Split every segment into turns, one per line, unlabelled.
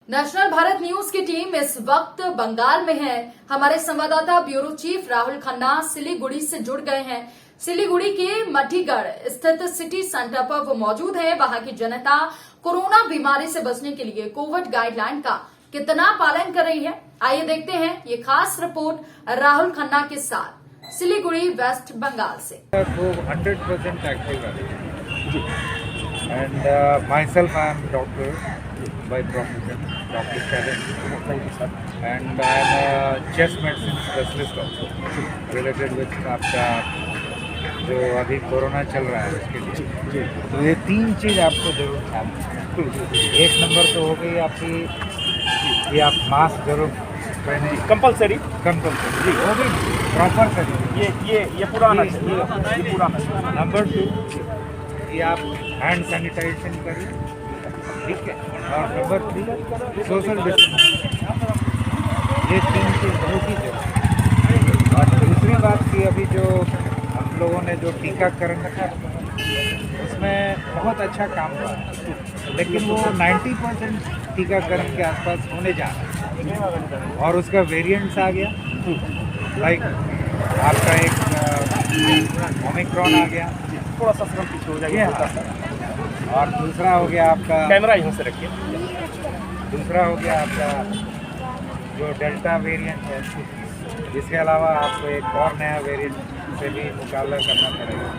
National Bharat news की team इस वक्त बंगाल में है। हमारे संवाददाता ब्यूरो चीफ राहुल खन्ना सिलीगुड़ी से जुड़ गए हैं। सिलीगुड़ी के मठीगढ़ स्थित सिटी सेंटर पर वो मौजूद है। वहां की जनता कोरोना बीमारी से बचने के लिए कोविड गाइडलाइन का कितना पालन कर रही है, आइए देखते हैं ये खास रिपोर्ट राहुल खन्ना के साथ सिलीगुड़ी वेस्ट बंगाल से।
100% active and myself I am doctor by profession, Dr. Sharon, and I am a chest medicine specialist also related with आपका जो अभी कोरोना चल रहा है उसके लिए। तो ये तीन चीज़ आपको जरूर ध्यान रखना। एक नंबर तो हो गई आपकी ये आप मास्क जरूर पहने,
कंपलसरी
जी वो भी प्रॉपर करिए।
ये पुराना ये पुराना।
नंबर 2 ये आप हैंड सैनिटाइजेशन करिए, ठीक है। और नंबर 3 सोशल डिस्टेंसिंग। ये तीन चीज़ बहुत ही जरूरी है। और दूसरी बात की अभी जो हम लोगों ने जो टीकाकरण रखा उसमें बहुत अच्छा काम हुआ है, लेकिन वो 90% टीकाकरण के आसपास होने जा रहा है और उसका वेरिएंट्स आ गया। लाइक आपका एक ओमिक्रॉन आ गया,
थोड़ा सा श्रम पीछे हो जाएगा।
और दूसरा हो गया आपका
कैमरा यहाँ से रखिए।
दूसरा हो गया आपका जो डेल्टा वेरिएंट है। इसके अलावा आपको एक और नया वेरिएंट से भी मुकाबला करना पड़ेगा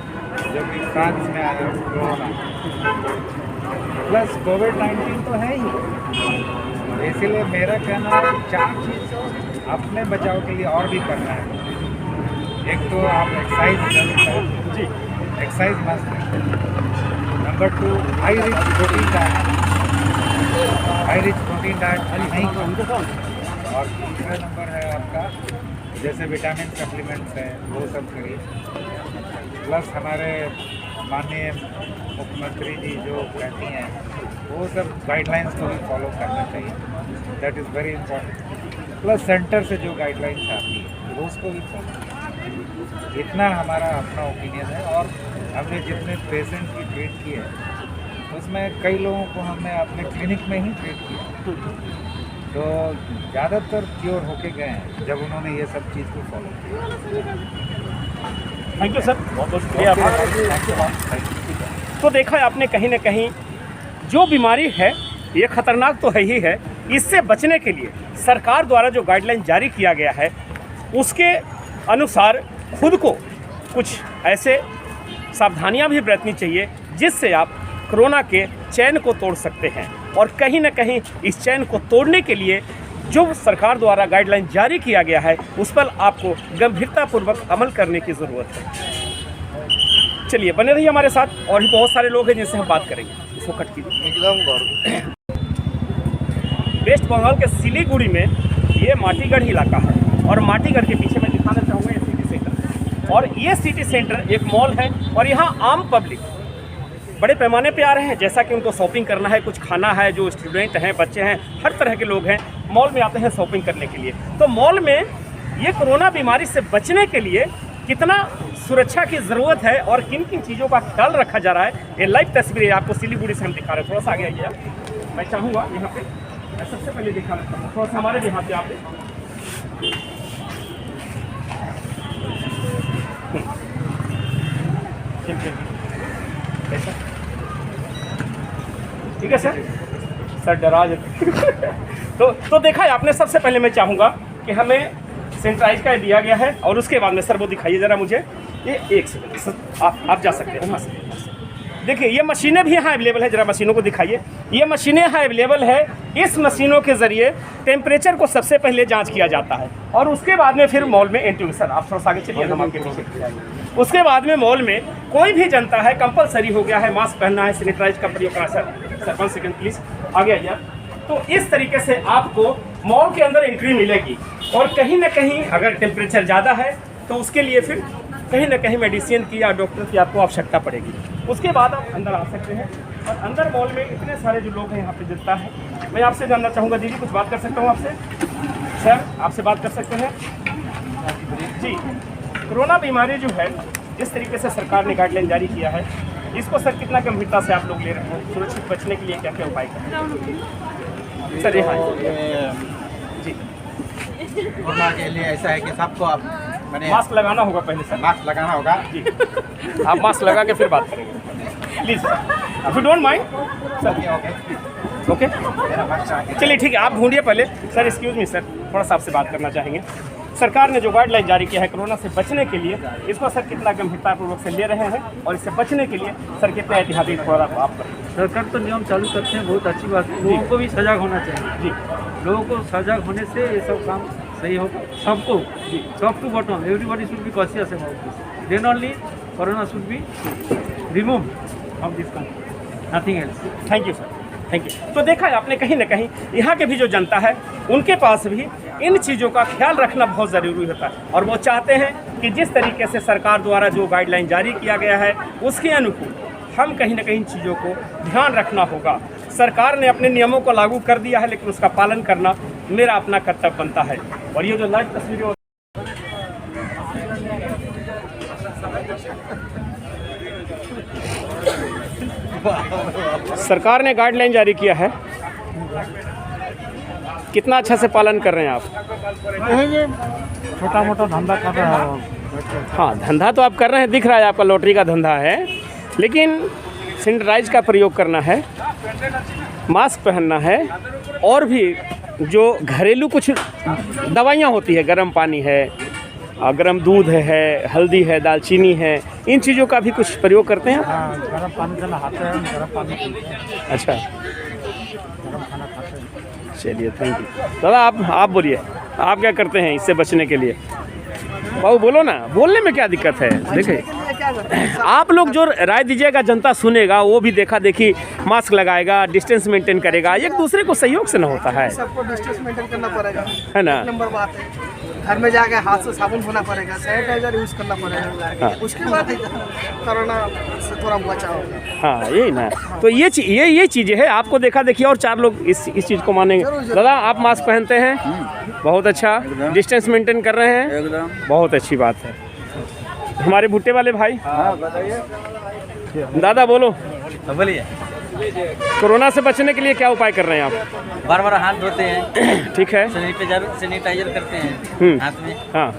जो कि फ्रांस में आया है, कोरोना। प्लस कोविड-19 तो है ही, इसीलिए मेरा कहना है 4 चीज़ अपने बचाव के लिए और भी करना है। एक तो आप एक्सरसाइज जी, एक्सरसाइज मस्ट है। Number 2 high rich protein diet नहीं करो। और दूसरा नंबर है आपका जैसे विटामिन सप्लीमेंट्स है वो सब करिए। प्लस हमारे माननीय मुख्यमंत्री जी जो कहती हैं वो सब गाइडलाइंस को भी फॉलो करना चाहिए, that is very important. Plus centre से जो गाइडलाइंस आती है वो उसको भी फॉलो, इतना हमारा अपना ओपिनियन है। और हमने जितने पेशेंट की ट्रीट की है उसमें कई लोगों को हमने अपने क्लिनिक में ही ट्रीट किया, तो ज़्यादातर क्योर होके गए हैं जब उन्होंने ये सब चीज़ को फॉलो किया।
थैंक यू सर, बहुत बहुत शुक्रिया आपका। तो देखा है आपने कहीं ना कहीं जो बीमारी है ये खतरनाक तो है ही है। इससे बचने के लिए सरकार द्वारा जो गाइडलाइन जारी किया गया है उसके अनुसार खुद को कुछ ऐसे सावधानियां भी बरतनी चाहिए जिससे आप कोरोना के चैन को तोड़ सकते हैं। और कहीं ना कहीं इस चैन को तोड़ने के लिए जो सरकार द्वारा गाइडलाइन जारी किया गया है उस पर आपको गंभीरतापूर्वक अमल करने की ज़रूरत है। चलिए बने रहिए हमारे साथ, और भी बहुत सारे लोग हैं जिनसे हम बात करेंगे। इसको कट कीजिए। एकदम वेस्ट बंगाल के सिलीगुड़ी में ये माटीगढ़ इलाका है और माटीगढ़ के पीछे मैं दिखाना चाहूँगा ये सिटी सेंटर। और ये सिटी सेंटर एक मॉल है और यहाँ आम पब्लिक बड़े पैमाने पे आ रहे हैं, जैसा कि उनको शॉपिंग करना है, कुछ खाना है। जो स्टूडेंट हैं, बच्चे हैं, हर तरह के लोग हैं मॉल में आते हैं शॉपिंग करने के लिए। तो मॉल में ये कोरोना बीमारी से बचने के लिए कितना सुरक्षा की ज़रूरत है और किन किन चीज़ों का ख्याल रखा जा रहा है, ये लाइव तस्वीरें आपको सिलीगुड़ी से हम दिखा रहे हैं। थोड़ा सा आगे आइए आप। मैं चाहूँगा यहाँ पे मैं सबसे पहले दिखा रहा हूँ, थोड़ा सा हमारे यहाँ पे आप ठीक है सर डरा तो देखा है आपने। सबसे पहले मैं चाहूँगा कि हमें सैनिटाइज का दिया गया है और उसके बाद में सर वो दिखाइए ज़रा मुझे। ये एक सेकंड आप जा सकते हैं वहाँ से। देखिए ये मशीनें भी यहाँ अवेलेबल है, ज़रा मशीनों को दिखाइए। ये मशीनें यहाँ अवेलेबल है। इस मशीनों के ज़रिए टेम्परेचर को सबसे पहले जांच किया जाता है और उसके बाद में फिर मॉल में एंट्री। सर आप थोड़ा सा आगे चलिए, हम आपके पीछे। उसके बाद में मॉल में कोई भी जनता है कंपलसरी हो गया है मास्क पहनना है, सैनिटाइज का प्रयोग करना। सर 1 सेकेंड प्लीज़ आगे आइए। तो इस तरीके से आपको मॉल के अंदर एंट्री मिलेगी। और कहीं ना कहीं अगर टेम्परेचर ज़्यादा है तो उसके लिए फिर कहीं ना कहीं मेडिसिन की या डॉक्टर की आपको आवश्यकता पड़ेगी। उसके बाद आप अंदर आ सकते हैं। और अंदर मॉल में इतने सारे जो लोग हैं यहाँ पे जनता है, मैं आपसे जानना चाहूँगा दीदी, कुछ बात कर सकता हूँ आपसे? सर आपसे बात कर सकते हैं जी। कोरोना बीमारी जो है जिस तरीके से सरकार ने गाइडलाइन जारी किया है इसको सर कितना गंभीरता से आप लोग ले रहे हैं? सुरक्षित बचने के लिए क्या क्या उपाय करें? सर जी हाँ जी
कोरोना के लिए ऐसा है कि सबको आप मैंने
मास्क लगाना होगा पहले सर
मास्क लगाना होगा।
जी आप मास्क लगा के फिर बात करेंगे please if you don't mind sir okay चलिए ठीक है आप ढूंढिए पहले सर एक्सक्यूज़ मी सर थोड़ा सा आपसे बात करना चाहेंगे सरकार ने जो गाइडलाइन जारी किया है कोरोना से बचने के लिए इसको सर कितना गंभीरतापूर्वक से ले रहे हैं और इससे बचने के लिए सर कितने एहतियाती थोड़ा आप करें
सरकार तो नियम चालू करते हैं, बहुत अच्छी बात है। लोगों को भी सजग होना चाहिए
जी
लोगों को सजग होने से ये सब काम सही होगा सबको जी top to bottom everybody should be conscious about this then only corona should be remove from this country nothing else.
Thank you sir thank you तो देखा है आपने कहीं ना कहीं यहाँ के भी जो जनता है उनके पास भी इन चीज़ों का ख्याल रखना बहुत ज़रूरी होता है और वो चाहते हैं कि जिस तरीके से सरकार द्वारा जो गाइडलाइन जारी किया गया है उसके अनुकूल हम कहीं ना कहीं चीज़ों को ध्यान रखना होगा। सरकार ने अपने नियमों को लागू कर दिया है लेकिन उसका पालन करना मेरा अपना कर्तव्य बनता है। और ये जो लाइव तस्वीरें सरकार ने गाइडलाइन जारी किया है कितना अच्छा से पालन कर रहे हैं आप?
छोटा मोटा धंधा कर रहा है।
हाँ धंधा तो आप कर रहे हैं दिख रहा है आपका लॉटरी का धंधा है लेकिन सैनिटाइज का प्रयोग करना है मास्क पहनना है और भी जो घरेलू कुछ दवाइयाँ होती है गर्म पानी है गर्म दूध है हल्दी है दालचीनी है इन चीज़ों का भी कुछ प्रयोग करते हैं
हाँ, गर्म पानी से नहाते हैं, गर्म पानी पीते हैं,
अच्छा
गर्म खाना खाते हैं।
चलिए थैंक यू दादा आप बोलिए आप क्या करते हैं इससे बचने के लिए? बाबू बोलो ना बोलने में क्या दिक्कत है? देखिए आप लोग जो राय दीजिएगा जनता सुनेगा वो भी देखा देखी मास्क लगाएगा डिस्टेंस मेंटेन करेगा एक दूसरे को सहयोग से ना होता है
सबको डिस्टेंस मेंटेन करना पड़ेगा
है ना?
नंबर बात है घर में जाके हाथ से साबुन धोना पड़ेगा सैनिटाइजर यूज करना पड़ेगा
हाँ।
उसके बाद कोरोना से थोड़ा बचाव होगा।
हाँ यही ना तो ये चीज़ें है आपको देखा देखिए और 4 लोग इस चीज़ को मानेंगे। दादा आप मास्क पहनते हैं बहुत अच्छा डिस्टेंस मेंटेन कर रहे हैं
एकदम
बहुत अच्छी बात है। हमारे भुट्टे वाले भाई
बताइए
दादा बोलो
बोलिए
कोरोना से बचने के लिए क्या उपाय कर रहे हैं आप?
बार बार हाथ धोते हैं
ठीक है
सैनिटाइजर करते हैं हाथ में
हाँ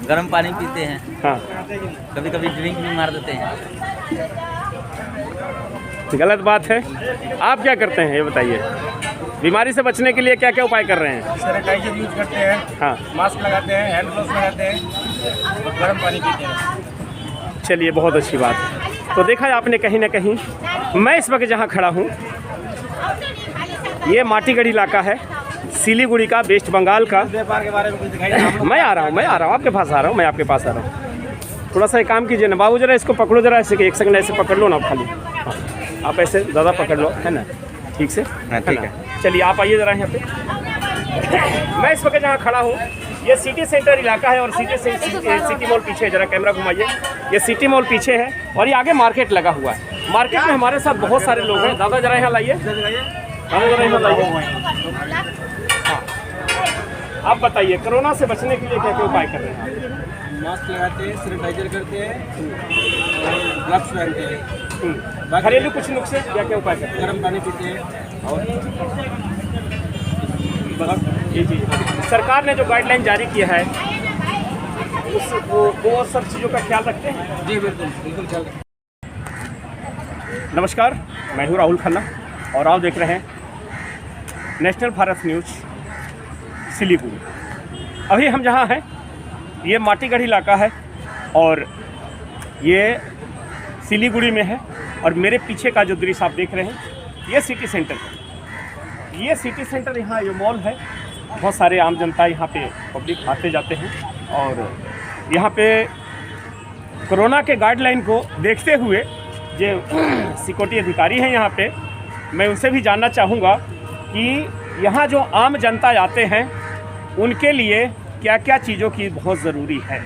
गर्म पानी पीते हैं
हाँ
कभी कभी ड्रिंक भी मार देते हैं।
गलत बात है आप क्या करते हैं ये बताइए बीमारी से बचने के लिए क्या क्या उपाय कर रहे हैं?
सैनिटाइजर यूज करते हैं
हाँ
मास्क लगाते हैं हैंड ग्लव्स लगाते हैं और गर्म पानी पीते हैं।
चलिए बहुत अच्छी बात है। तो देखा है आपने कहीं ना कहीं मैं इस वक्त जहाँ खड़ा हूँ ये माटीगढ़ी इलाका है सिलीगुड़ी का वेस्ट बंगाल का।
व्यापार के बारे में कुछ दिखाइए।
मैं आ रहा हूँ आपके पास आ रहा हूँ मैं आपके पास आ रहा हूँ थोड़ा सा एक काम कीजिए ना बाबू जरा इसको पकड़ो जरा ऐसे एक सेकंड ऐसे पकड़ लो ना खाली हाँ आप ऐसे ज़्यादा पकड़ लो है ना ठीक से
ठीक है।
चलिए आप आइए ज़रा यहाँ पे मैं इस वक्त जहाँ खड़ा हूँ ये सिटी सेंटर इलाका है और सिटी मॉल पीछे है जरा कैमरा घुमाइए ये सिटी मॉल पीछे है और ये आगे मार्केट लगा हुआ है मार्केट में हमारे साथ बहुत सारे लोग हैं दादा जरा यहाँ लाइए दादा जरा यहाँ लाइए हाँ आप बताइए कोरोना से बचने के लिए क्या क्या उपाय कर रहे हैं?
मास्क लगाते हैं सैनिटाइजर करते हैं और ग्लव्स पहनते हैं
घरेलू कुछ नुस्खे क्या क्या उपाय करते हैं?
गर्म पानी पीते हैं और
जी जी सरकार ने जो गाइडलाइन जारी किया है वो सब चीज़ों का ख्याल रखते हैं?
जी बिल्कुल चल रहा है।
नमस्कार मैं हूँ राहुल खन्ना और आप देख रहे हैं नेशनल भारत न्यूज सिलीगुड़ी। अभी हम जहाँ हैं ये माटीगढ़ी इलाका है और ये सिलीगुड़ी में है और मेरे पीछे का जो दृश्य आप देख रहे हैं ये सिटी सेंटर है। ये सिटी सेंटर यहाँ जो मॉल है बहुत सारे आम जनता यहाँ पे पब्लिक आते जाते हैं और यहाँ पे कोरोना के गाइडलाइन को देखते हुए जो सिक्योरिटी अधिकारी हैं यहाँ पे मैं उनसे भी जानना चाहूँगा कि यहाँ जो आम जनता आते हैं उनके लिए क्या क्या चीज़ों की बहुत ज़रूरी है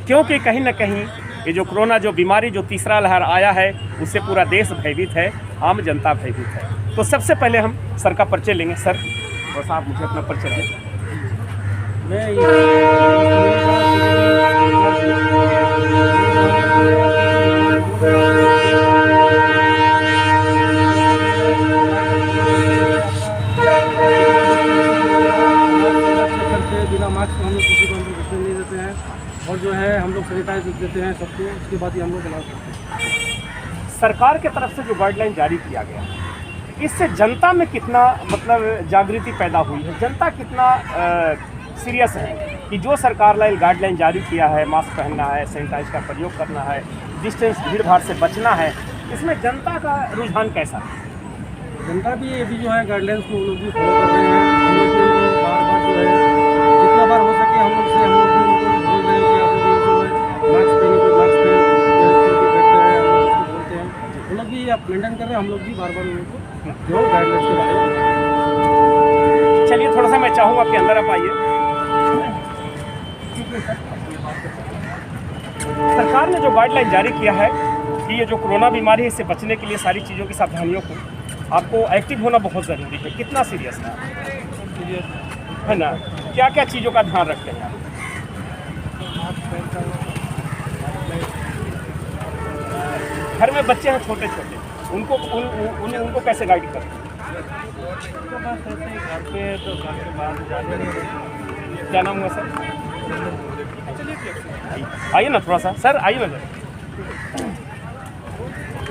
क्योंकि कहीं ना कहीं ये जो कोरोना जो बीमारी जो तीसरा लहर आया है उससे पूरा देश भयभीत है आम जनता भयभीत है। तो सबसे पहले हम सर का परिचय लेंगे। सर बस आप मुझे अपना परिचय दें।
है बिना मास्क हम लोग किसी को हम लोग घुसने नहीं देते हैं, और जो है हम लोग सैनिटाइज देते हैं सबको, उसके बाद ही हम लोग अलाउ करते हैं।
सरकार के तरफ से जो गाइडलाइन जारी किया गया है, इससे जनता में कितना मतलब जागृति पैदा हुई है, जनता कितना सीरियस है कि जो सरकार ने गाइडलाइन जारी किया है, मास्क पहनना है, सैनिटाइज का प्रयोग करना है, डिस्टेंस भीड़ भाड़ से बचना है, इसमें जनता का रुझान कैसा है?
जनता भी अभी जो है गाइडलाइंस को वो लोग भी फॉलो कर रहे हैं। हम लोग भी उनको बार बार जो है जितना बार हो सके हम लोग भी उनको बोल रहे हैं कि आप लोग जो है मास्क पहनिए, मास्क बैठते हैं, हम लोग उसको बोलते हैं, वो लोग भी आप मेंटेन कर रहे हैं, हम लोग भी बार बार उनको जो गाइडलाइंस के बारे में।
चलिए थोड़ा सा मैं चाहूँगा कि अंदर आप आइए। सरकार ने जो गाइडलाइन जारी किया है कि ये जो कोरोना बीमारी है, इससे बचने के लिए सारी चीज़ों की सावधानियों को आपको एक्टिव होना बहुत ज़रूरी है। कितना सीरियस है ना? क्या क्या चीज़ों का ध्यान रखते हैं आप? घर में बच्चे हैं छोटे छोटे, उनको उनको कैसे गाइड करते हैं?
घर पे तो घर के बाहर जाने नहीं।
क्या नाम हुआ सर? आइए ना थोड़ा सा सर, आइए ना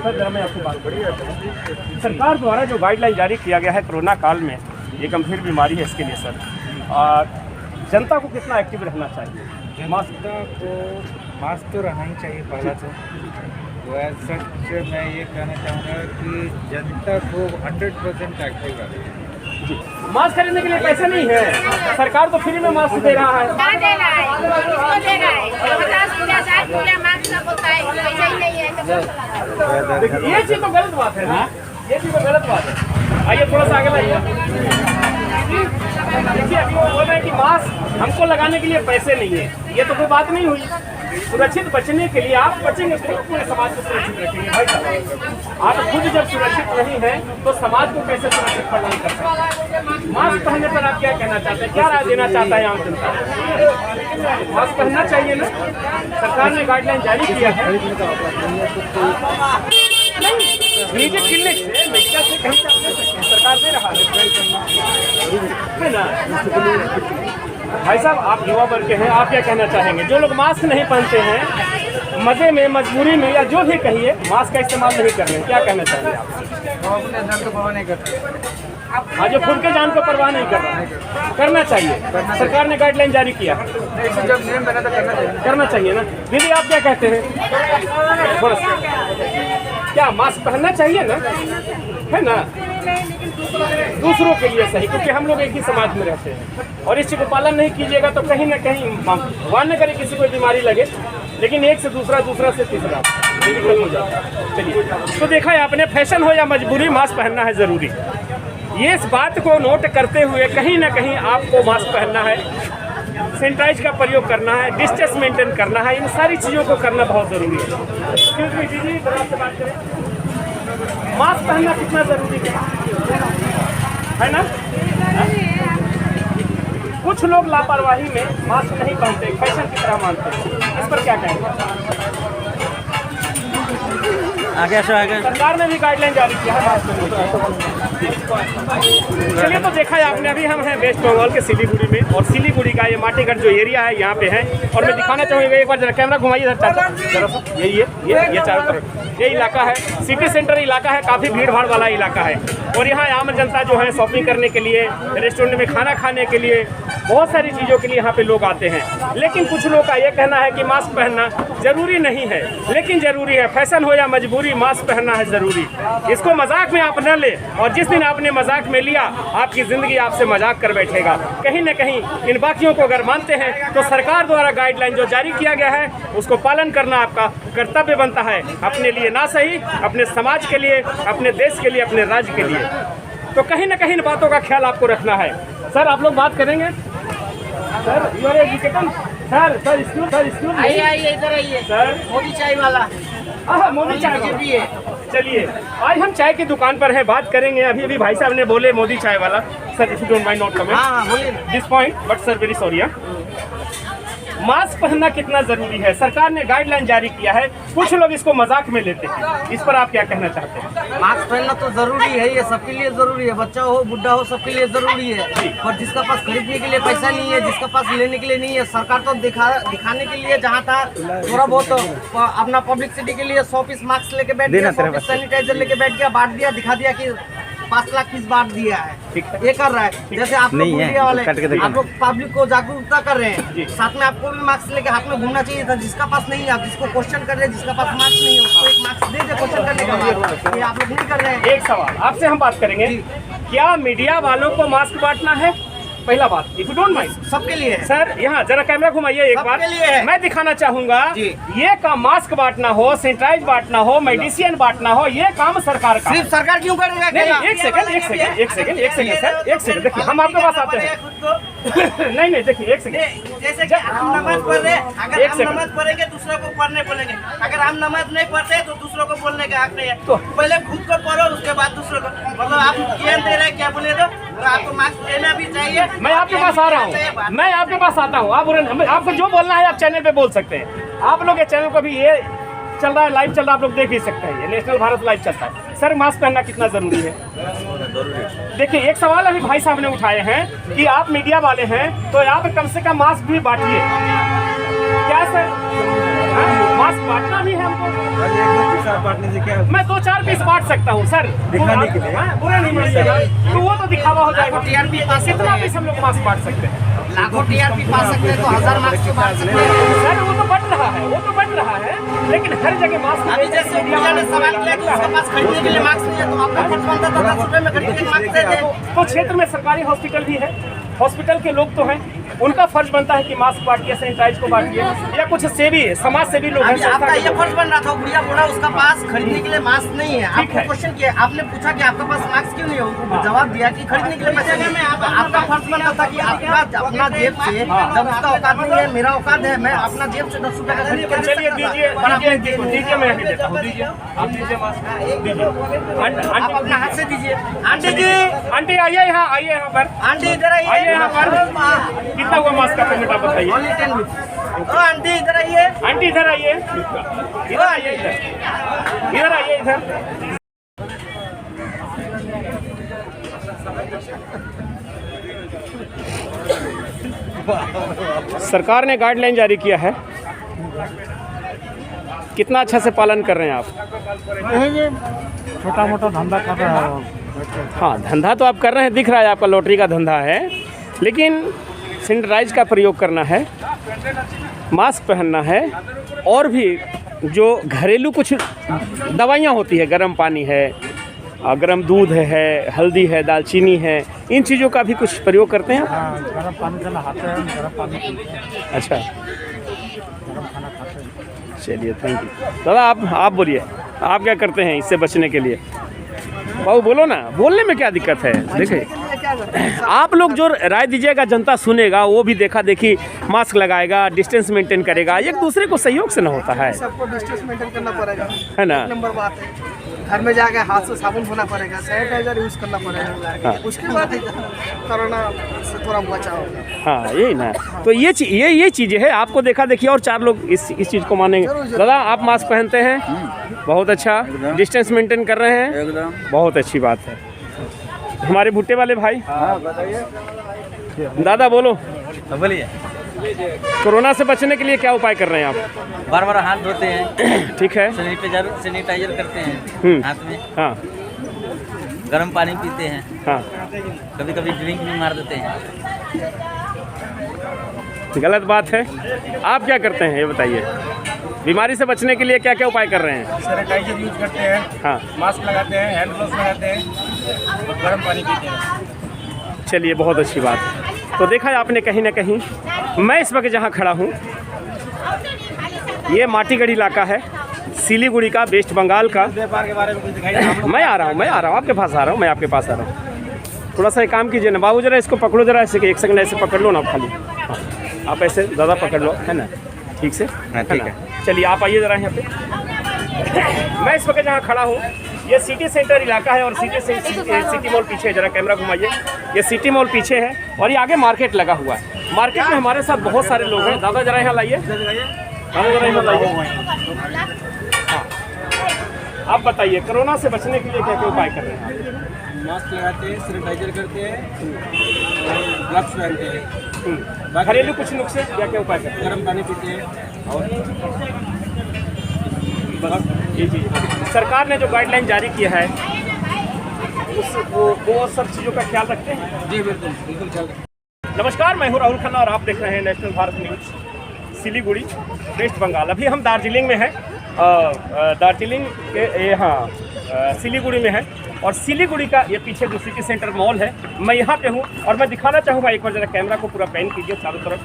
सर जरा मैं आपसे बात करूँ। सरकार द्वारा जो गाइडलाइन जारी किया गया है कोरोना काल में, ये गंभीर बीमारी है, इसके लिए सर जनता को कितना एक्टिव रहना चाहिए?
मास्क तो रहना ही चाहिए पहला तो सच मैं ये कहना चाहूँगा कि जनता को 100% एक्टिव रहे।
मास्क खरीदने के लिए पैसे नहीं है, सरकार तो फ्री में मास्क दे रहा है।
कहाँ दे रहा है? किसको दे रहा है? 50 रुपया 60 रुपया मास्क सब होता है, पैसा ही नहीं है।
देखिए ये चीज़ तो गलत बात है ना, ये चीज़ तो गलत बात है। आइए थोड़ा सा आगे लाइए। देखिए अभी वो बोल रहे हैं कि मास्क हमको लगाने के लिए पैसे नहीं है, ये तो कोई बात नहीं हुई। सुरक्षित बचने के लिए आप बचेंगे तो पूरे समाज को सुरक्षित रखेंगे भाई साहब। आप खुद जब सुरक्षित नहीं हैं तो समाज को कैसे सुरक्षित प्रदान कर सकते हैं? मास्क पहनने पर आप क्या कहना चाहते हैं, क्या राय देना चाहता है आम जनता? मास्क पहनना चाहिए ना, सरकार ने गाइडलाइन जारी किया है। निजी क्लिनिक से मेडिकल से कहीं से आप ले सकते हैं, सरकार दे रहा है ना। भाई साहब आप युवा वर्ग के हैं, आप क्या कहना चाहेंगे? जो लोग मास्क नहीं पहनते हैं, मजे में मजबूरी में या जो भी कहिए, मास्क का इस्तेमाल नहीं कर रहे हैं, क्या कहना चाहेंगे आप?
वो अपने जान को परवाह नहीं करते।
हाँ, जो खुद के जान को परवाह नहीं कर रहा है, करना चाहिए। सरकार ने गाइडलाइन जारी किया,
जब नियम बना तो
करना चाहिए ना। दीदी आप क्या कहते हैं? थोड़ा सा क्या मास्क पहनना चाहिए ना, है ना? दूसरों के लिए सही, क्योंकि हम लोग एक ही समाज में रहते हैं और इस चीज़ को पालन नहीं कीजिएगा तो कहीं ना कहीं भगवान न करे किसी को बीमारी लगे, लेकिन एक से दूसरा, दूसरा से तीसरा मेडिकल हो जाता है। चलिए तो देखा है आपने, फैशन हो या मजबूरी, मास्क पहनना है ज़रूरी। ये इस बात को नोट करते हुए कहीं ना कहीं आपको मास्क पहनना है, सैनिटाइज का प्रयोग करना है, डिस्टेंस मेंटेन करना है, इन सारी चीज़ों को करना बहुत ज़रूरी है। क्योंकि दीदी आपसे बात करें, मास्क पहनना कितना ज़रूरी है ना? कुछ लोग लापरवाही में मास्क नहीं पहनते, फैशन की तरह मानते हैं, इस पर क्या कहेंगे?
आगे
सरकार ने भी गाइडलाइन जारी किया है मास्क पहनने। चलिए तो देखा है आपने, अभी हम हैं वेस्ट बंगाल के सिलीगुड़ी में, और सिलीगुड़ी का ये माटीगढ़ जो एरिया है यहाँ पे है, और मैं दिखाना चाहूँगा, एक बार जरा कैमरा घुमाइए इधर चाचा जरा सा, ये चारों तरफ ये इलाका है, सिटी सेंटर इलाका है, काफ़ी भीड़ भाड़ वाला इलाका है, और यहाँ आम जनता जो है शॉपिंग करने के लिए, रेस्टोरेंट में खाना खाने के लिए, बहुत सारी चीज़ों के लिए यहाँ पे लोग आते हैं। लेकिन कुछ लोग का ये कहना है कि मास्क पहनना जरूरी नहीं है, लेकिन जरूरी है, फैशन हो या मजबूरी, मास्क पहनना है जरूरी। इसको मजाक में आप न ले, और जिस दिन आपने मजाक में लिया, आपकी ज़िंदगी आपसे मजाक कर बैठेगा। कहीं ना कहीं इन बाकियों को अगर मानते हैं तो सरकार द्वारा गाइडलाइन जो जारी किया गया है उसको पालन करना आपका कर्तव्य बनता है, अपने लिए ना सही, अपने समाज के लिए, अपने देश के लिए, अपने राज्य के लिए। तो कहीं ना कहीं इन बातों का ख्याल आपको रखना है। सर आप लोग बात करेंगे? Sir you are educated? Sir school
आइए इधर आइए,
सर
मोदी चाय वाला।
मोदी चाय भी है। चलिए आज हम चाय की दुकान पर हैं, बात करेंगे। अभी भाई साहब ने बोले मोदी चाय वाला। Sir if you don't mind not comment this point, but sir very sorry. Mask पहनना कितना जरूरी है? सरकार ने गाइडलाइन जारी किया है, कुछ लोग इसको मजाक में लेते हैं, इस पर आप क्या कहना चाहते हैं?
मास्क पहनना तो जरूरी है, ये सबके लिए जरूरी है, बच्चा हो बुढ़ा हो सबके लिए जरूरी है। पर जिसका पास खरीदने के लिए पैसा नहीं है, जिसका पास लेने के लिए नहीं है, सरकार तो दिखाने के लिए जहाँ था थोड़ा बहुत अपना पब्लिसिटी के लिए 100 पीस मास्क लेके बैठ गया, 100 पीस सैनिटाइजर लेके बैठ गया, बांट दिया, दिखा दिया कि 5 लाख पीस बांट दिया है। ये कर रहा है। जैसे आप लोग मीडिया वाले आप लोग पब्लिक को जागरूकता कर रहे हैं, साथ में आपको भी मास्क लेके हाथ में घूमना चाहिए था। जिसका पास नहीं है, आप जिसको क्वेश्चन कर रहे हैं, जिसका पास मास्क नहीं है उसको एक मास्क दे दे क्वेश्चन करने का बाद। ये आप लोग नहीं कर रहे हैं।
एक सवाल आपसे हम बात करेंगे, क्या मीडिया वालों को मास्क बांटना है? पहला बात, इफ यू डोंट माइंड,
सबके लिए है।
सर यहाँ जरा कैमरा घुमाइए एक बार,
सबके लिए है।
मैं दिखाना चाहूंगा। ये काम मास्क बांटना हो, सैनिटाइज बांटना हो, मेडिसिन बांटना हो, ये काम सरकार का।
सिर्फ सरकार क्यों करेगा?
नहीं, एक सेकंड सर, एक सेकंड देखिए, हम आपके पास आते हैं। नहीं देखिए, एक सेकंड।
जैसे कि हम नमाज पढ़ रहे हैं, अगर हम नमाज पढ़ेंगे दूसरों को पढ़ने बोलेंगे, अगर हम नमाज नहीं पढ़ते तो दूसरों को बोलने का हक नहीं है। तो पहले खुद को पढ़ो, उसके बाद दूसरों को। मतलब आप ज्ञान दे रहे हैं, क्या बोले तो आपको मास्क लेना भी चाहिए।
मैं आपके पास आ रहा हूँ, मैं आपके पास आता हूँ। आपको जो बोलना है आप चैनल पे बोल सकते हैं। आप लोग ये चैनल को भी ये चल रहा है, लाइव चल रहा है, आप लोग देख भी सकते हैं। ये नेशनल भारत लाइव चलता है। सर मास्क पहनना कितना जरूरी है? देखिए, एक सवाल अभी भाई साहब ने उठाए हैं कि आप मीडिया वाले हैं तो आप कम से कम मास्क भी बांटिए। क्या सर मास्क बांटना भी है हमको?
बांटने से क्या
मैं 2-4 पीस बांट सकता हूँ सर,
दिखाने के लिए।
बुरा नहीं मानिएगा, तो वो तो दिखावा हो जाएगा। कितना पीस हम लोग मास्क बांट सकते हैं?
लाखों टीआरपी पा सकते हैं तो 1000 मास्क बांट सकते हैं।
सर वो तो बढ़ रहा है, लेकिन हर जगह मास्क।
अभी जैसे मीडिया ने सवाल किया कि उसके पास खरीदने के लिए मास्क नहीं है, तो आपका फर्ज बनता था 10 रुपए में खरीद के मास्क दे दे।
तो क्षेत्र में सरकारी हॉस्पिटल भी है, हॉस्पिटल के लोग तो हैं, उनका फर्ज बनता है कि मास्क बांटिए, सैनिटाइज को बांटिए, या कुछ सेवी समाज सेवी लोग हैं।
आपका ये फर्ज बन रहा था, बुढ़िया बोला उसका पास खरीदने के लिए मास्क नहीं है। आपको क्वेश्चन किया, आपने पूछा कि आपका पास मास्क क्यों नहीं है, उनको जवाब दिया कि खरीदने के लिए पैसे नहीं है। आपका फर्ज बन रहा था कि अपना जेब से, जब उसका औकात नहीं है, मेरा औकात है, मैं अपना जेब से 10 रुपए का खरीद के
चलिए दीजिए, मैं अभी देता हूँ। दीजिए, आप दीजिए मास्क, दीजिए।
आप अपना हाथ से दीजिए। आंटी जी,
आंटी आइए यहाँ पर,
आंटी इधर
आइए यहाँ पर। कितना हुआ मास्क का पेमेंट आप बताइए?
Only 10 rupees। ओ आंटी इधर आइए।
आंटी इधर आइए, इधर आइए इधर। सरकार ने गाइडलाइन जारी किया है, कितना अच्छा से पालन कर रहे हैं आप?
छोटा मोटा धंधा कर रहा है।
हाँ, धंधा तो आप कर रहे हैं, दिख रहा है आपका लॉटरी का धंधा है, लेकिन सैनिटाइज का प्रयोग करना है, मास्क पहनना है, और भी जो घरेलू कुछ दवाइयाँ होती है, गर्म पानी है, गर्म दूध है, हल्दी है, दालचीनी है, इन चीज़ों का भी कुछ प्रयोग करते हैं?
गर्म पानी से नहाते हैं, गर्म पानी पीते हैं।
अच्छा,
गर्म खाना खाते हैं।
चलिए, थैंक यू। दादा आप बोलिए, आप क्या करते हैं इससे बचने के लिए? बाबू बोलो ना, बोलने में क्या दिक्कत है? देखिए, आप लोग जो राय दीजिएगा जनता सुनेगा, वो भी देखा देखी मास्क लगाएगा, डिस्टेंस मेंटेन करेगा, एक दूसरे को सहयोग से ना होता है,
सबको डिस्टेंस मेंटेन करना पड़ेगा,
है ना?
नंबर बात है। घर में जाके हाथ से साबुन धोना पड़ेगा, सैनिटाइजर यूज करना पड़ेगा, उसके बाद कोरोना से थोड़ा बचाव होगा।
हाँ, यही ना। तो ये चीज़ें है, आपको देखा देखिए और 4 लोग इस चीज़ को मानेंगे। दादा आप मास्क पहनते हैं, बहुत अच्छा, डिस्टेंस मेंटेन कर रहे हैं, एकदम बहुत अच्छी बात है। हमारे भुट्टे वाले भाई, दादा बोलो।
बोलिए।
कोरोना से बचने के लिए क्या उपाय कर रहे हैं आप?
बार बार हाथ धोते हैं,
ठीक है,
सैनिटाइजर करते हैं हाथ में,
हाँ,
गर्म पानी पीते हैं,
हाँ,
कभी कभी ड्रिंक भी मार देते हैं।
गलत बात है। आप क्या करते हैं ये बताइए? बीमारी से बचने के लिए क्या क्या उपाय कर रहे हैं?
सैनिटाइजर यूज करते हैं,
हाँ,
मास्क लगाते हैं, हैंड ग्लव्स लगाते हैं और गर्म पानी पीते हैं।
चलिए, बहुत अच्छी बात है। तो देखा है आपने कहीं ना कहीं, मैं इस वक्त जहाँ खड़ा हूँ, ये माटीगढ़ इलाका है, सिलीगुड़ी का, वेस्ट बंगाल का।
व्यापार के बारे में कुछ दिखाई?
मैं आ रहा हूँ, आपके पास आ रहा हूँ, मैं आपके पास आ रहा हूँ। थोड़ा सा एक काम कीजिए ना बाबू, जरा इसको पकड़ो, जरा ऐसे, 1 सेकंड ऐसे पकड़ लो ना खाली। हाँ, आप ऐसे ज़्यादा पकड़ लो, है ना, ठीक से? ठीक है। चलिए आप आइए ज़रा यहाँ पे। मैं इस वक्त जहाँ खड़ा हूँ, ये सिटी सेंटर इलाका है, और सिटी मॉल पीछे है, जरा कैमरा घुमाइए। ये सिटी मॉल पीछे है और ये आगे मार्केट लगा हुआ है। मार्केट में हमारे साथ बहुत सारे लोग हैं। दादा जरा यहाँ लाइए, दादा जरा यहाँ लाइए। हाँ, आप बताइए कोरोना से बचने के लिए क्या क्या उपाय कर रहे हैं?
मास्क लगाते हैं, सैनिटाइजर करते हैं, ग्लव्स पहनते हैं,
घरेलू कुछ नुस्खे क्या क्या उपाय करते हैं?
गर्म पानी पीते हैं और
जी जी, सरकार ने जो गाइडलाइन जारी किया है वो सब चीज़ों का ख्याल रखते हैं?
जी बिल्कुल चल रहा है।
नमस्कार, मैं हूं राहुल खन्ना और आप देख रहे हैं नेशनल भारत न्यूज़ सिलीगुड़ी, वेस्ट बंगाल। अभी हम दार्जिलिंग में हैं, दार्जिलिंग के यहाँ सिलीगुड़ी में है और सिलीगुड़ी का ये पीछे जो सिटी सेंटर मॉल है, मैं यहाँ पे हूँ और मैं दिखाना चाहूँगा, एक बार जरा कैमरा को पूरा पैन कीजिए चारों तरफ।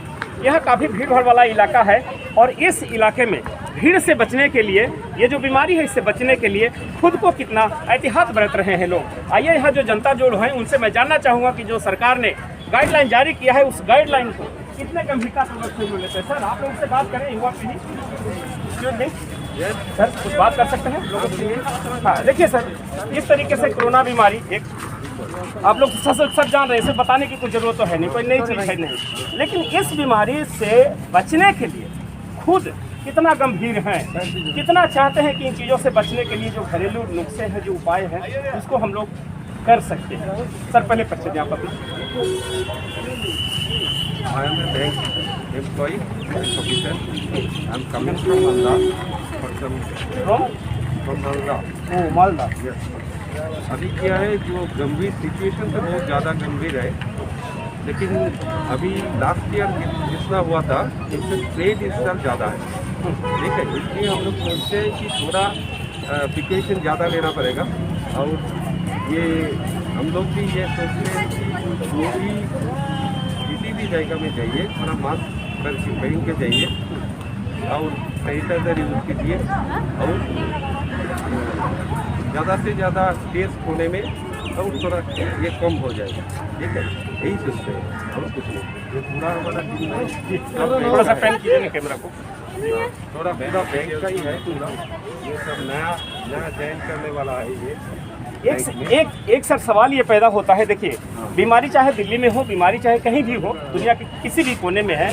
यहाँ काफ़ी भीड़ भाड़ वाला इलाका है और इस इलाके में भीड़ से बचने के लिए, ये जो बीमारी है इससे बचने के लिए खुद को कितना एहतियात बरत रहे हैं लोग। आइए यहाँ जो जनता जो हैं उनसे मैं जानना चाहूँगा कि जो सरकार ने गाइडलाइन जारी किया है उस गाइडलाइन को कितने गंभीरता से लोग लेते हैं। सर आप लोगों से बात करें, युवा पीढ़ी सर कुछ बात कर सकते हैं लोगों के लिए? हाँ देखिए सर, इस तरीके से कोरोना बीमारी एक आप लोग सब जान रहे हैं, इसे बताने की कोई ज़रूरत तो है नहीं, कोई नई चीज़ है नहीं, लेकिन इस बीमारी से बचने के लिए खुद कितना गंभीर हैं, कितना चाहते हैं कि इन चीज़ों से बचने के लिए जो घरेलू नुस्खे हैं, जो उपाय हैं, उसको हम लोग कर सकते हैं। सर पहले परिचय दें आप अपना।
I am a bank employee, bank officer. I am coming from Malda for some from Malda.
O Malda.
Yes. अभी क्या है, जो गंभीर सिचुएशन तो बहुत ज़्यादा गंभीर है, लेकिन अभी लास्ट ईयर जितना हुआ था इससे ट्रेड इस साल ज़्यादा है, ठीक है। इसलिए हम लोग सोचते हैं कि थोड़ा प्रिकॉशन ज़्यादा लेना पड़ेगा और ये हम लोग भी ये सोचते हैं कि जो भी किसी भी जगह में जाइए थोड़ा मास्क पहन के जाइए और सैनिटाइजर यूज़ कीजिए और ज़्यादा से ज़्यादा स्पेस होने में और थोड़ा ये कम हो जाएगा, ठीक है। यही सोचते हैं और कुछ नहीं। ये पूरा हमारा
थोड़ा सा पैन कीजिए कैमरा को।
थोड़ा पूरा बैंक का ही है, पूरा ये सब नया ज्वाइन करने वाला है ये।
एक सर सवाल ये पैदा होता है, देखिए बीमारी चाहे दिल्ली में हो, बीमारी चाहे कहीं भी हो, दुनिया के किसी भी कोने में है,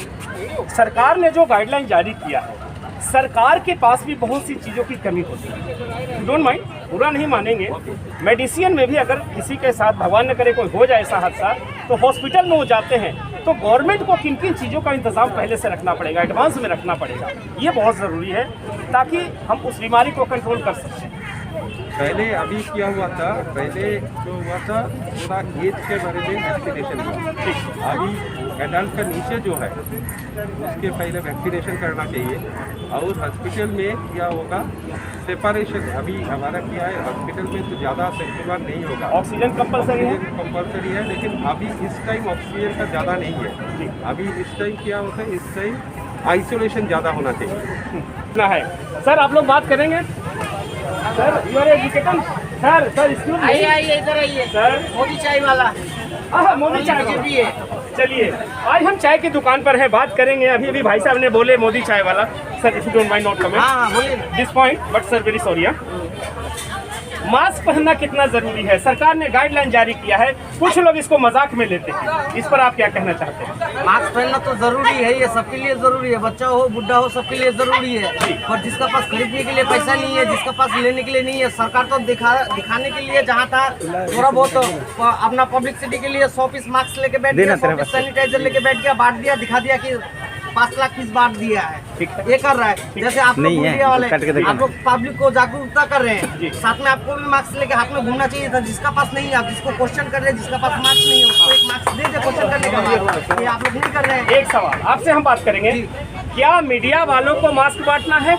सरकार ने जो गाइडलाइन जारी किया है, सरकार के पास भी बहुत सी चीज़ों की कमी होती है। डोंट माइंड, बुरा नहीं मानेंगे, मेडिसिन में भी अगर किसी के साथ भगवान न करे कोई हो जाए ऐसा हादसा तो हॉस्पिटल में वो जाते हैं, तो गवर्नमेंट को किन किन चीज़ों का इंतजाम पहले से रखना पड़ेगा, एडवांस में रखना पड़ेगा, ये बहुत ज़रूरी है ताकि हम उस बीमारी को कंट्रोल कर सकें।
पहले अभी क्या हुआ था, पहले जो हुआ था थोड़ा एज के बारे में वैक्सीनेशन हुआ, अभी एडल्ट का नीचे जो है उसके पहले वैक्सीनेशन करना चाहिए। और हॉस्पिटल में क्या होगा, सेपरेशन अभी हमारा क्या है, हॉस्पिटल में तो ज़्यादा सेफ्टी नहीं होगा,
ऑक्सीजन कंपलसरी
है, लेकिन अभी इस टाइम ऑक्सीजन का ज़्यादा नहीं है। अभी इस टाइम क्या होता है, इस टाइम आइसोलेशन ज़्यादा होना चाहिए
है। सर आप लोग बात करेंगे? Sir you are educated sir excuse me,
आइए इधर आइए
सर।
मोदी चाय वाला
मोदी चाय
भी है।
चलिए आज हम चाय की दुकान पर हैं, बात करेंगे। अभी भाई साहब ने बोले मोदी चाय वाला। Sir if you don't mind not comment
बोलिए
this point, but sir very sorry. Mask पहनना कितना जरूरी है, सरकार ने गाइडलाइन जारी किया है, कुछ लोग इसको मजाक में लेते हैं, इस पर आप क्या कहना चाहते हैं?
मास्क पहनना तो जरूरी है, ये सबके लिए जरूरी है, बच्चा हो बुढ़ा हो सबके लिए जरूरी है। पर जिसका पास खरीदने के लिए पैसा नहीं है, जिसका पास लेने के लिए नहीं है, सरकार तो दिखाने के लिए जहाँ था थोड़ा बहुत अपना पब्लिसिटी के लिए 100 पीस मास्क लेके बैठ गया, 100 पीस सैनिटाइजर लेके बैठ गया, बांट दिया, दिखा दिया कि 5 लाख पीस बांट दिया है, ये कर रहा है। जैसे आप लोग मीडिया वाले आप लोग पब्लिक को जागरूकता कर रहे हैं, साथ में आपको भी मास्क लेके हाथ में घूमना चाहिए था। जिसका पास नहीं है, आप जिसको क्वेश्चन कर रहे हैं, जिसका पास मास्क नहीं है उसको एक मास्क दे दे क्वेश्चन करने का, ये आप लोग नहीं कर रहे हैं।
एक सवाल आपसे हम बात करेंगे, क्या मीडिया वालों को मास्क बांटना है?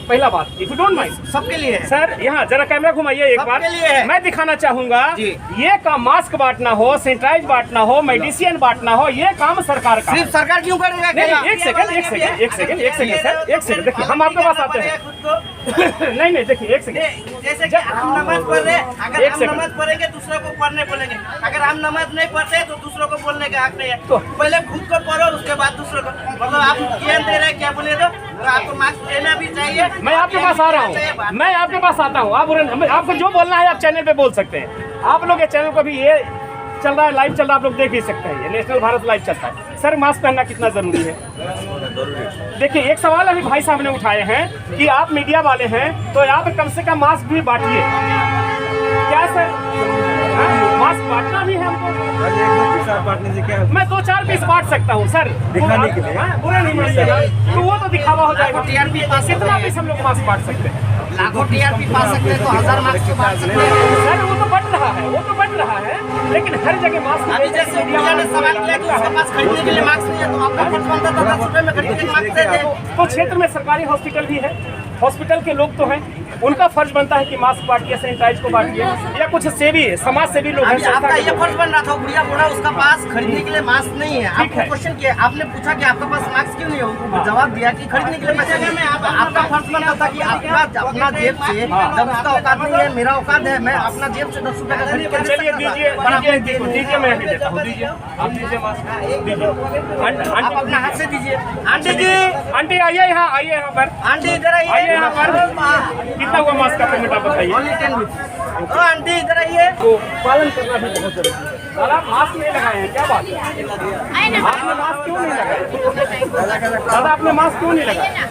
पहला बात, इफ यू डोंट माइंड,
सबके लिए है
सर। यहाँ जरा कैमरा घुमाइए एक बार, मैं दिखाना चाहूंगा। ये काम मास्क बांटना हो, सैनिटाइज बांटना हो, मेडिसिन बांटना हो, ये काम सरकार का।
सिर्फ सरकार क्यों करेगा?
नहीं, एक सेकंड सर, एक सेकंड देखिए, हम आपके पास आते हैं। नहीं देखिए, एक सेकंड।
जैसे कि हम नमाज पढ़ रहे हैं, अगर हम नमाज पढ़ेंगे दूसरों को पढ़ने बोलेंगे, अगर हम नमाज नहीं पढ़ते तो दूसरों को बोलने का हक नहीं है। तो पहले खुद को पढ़ो, उसके बाद दूसरों को। मतलब आप ज्ञान दे रहे हैं, क्या बोले तो आपको मास्क देना भी चाहिए।
मैं आपके पास आ रहा हूँ, मैं आपके पास आता हूँ, आप आपको जो बोलना है आप चैनल पे बोल सकते हैं। आप लोग ये चैनल को भी ये चल रहा है, लाइव चल रहा है, आप लोग देख ही सकते हैं, ये नेशनल भारत लाइव चलता है। सर मास्क पहनना कितना जरूरी है? देखिए एक सवाल अभी भाई साहब ने उठाए हैं कि आप मीडिया वाले हैं तो आप कम से कम मास्क भी बांटिए। क्या सर मास्क बांटना भी है हमको?
बांटने से क्या
मैं 2-4 पीस बांट सकता हूँ सर,
दिखाने के लिए।
बुरा नहीं मानिएगा, तो वो तो दिखावा हो जाएगा।
टीआरपी पास
कितना पीस हम लोग मास्क बांट सकते हैं?
लाखों टीआरपी पा सकते हैं तो 1000 मार्क्स क्यों बांट सकते हैं?
सर वो तो बढ़ रहा है, वो तो बढ़ रहा है, लेकिन हर जगह मास्क
अभी जैसे मीडिया ने सवाल किया कि उसके पास खरीदने के लिए मार्क्स नहीं है, तो आपका फर्ज बनता था 10 रुपए में खरीदने के मार्क्स दे दे।
तो क्षेत्र में सरकारी हॉस्पिटल भी है, हॉस्पिटल के लोग तो हैं, उनका फर्ज बनता है कि मास्क बांटिए, सैनिटाइज को बांटिए, या कुछ सेवी समाज सेवी लोग हैं।
अभी आपका ये फर्ज बन रहा था, गुड़िया बोला उसका पास खरीदने के लिए मास्क नहीं है।
ठीक है।
आपको क्वेश्चन किया, आपने पूछा कि आपका पास मास्क क्यों नहीं है, उनको जवाब दिया कि खरीदने के लिए पैसे नहीं है। आपका फर्ज बनता था कि अपना जेब से, जब उसका औकात नहीं है, मेरा औकात है, मैं अपना जेब से 10 रुपए का खरीद के
चलिए दीजिए, मैं भी देता हूँ, दीजिए, आप दीजिए मास्क, दीजिए।
आप अपना हाथ से दीजिए। आंटी जी,
आंटी आइए यहाँ पर,
आंटी इधर
आइए
आइए।
यहाँ पर। कितना हुआ मास्क का पेमेंट आप बताइए?
Only 10 rupees। ओ आंटी इधर आइए।
तो पालन करना भी बहुत जरूरी है। सर आप मास्क नहीं लगाए हैं, क्या बात है? आपने मास्क क्यों नहीं लगाया? दादा आपने मास्क क्यों नहीं लगाया?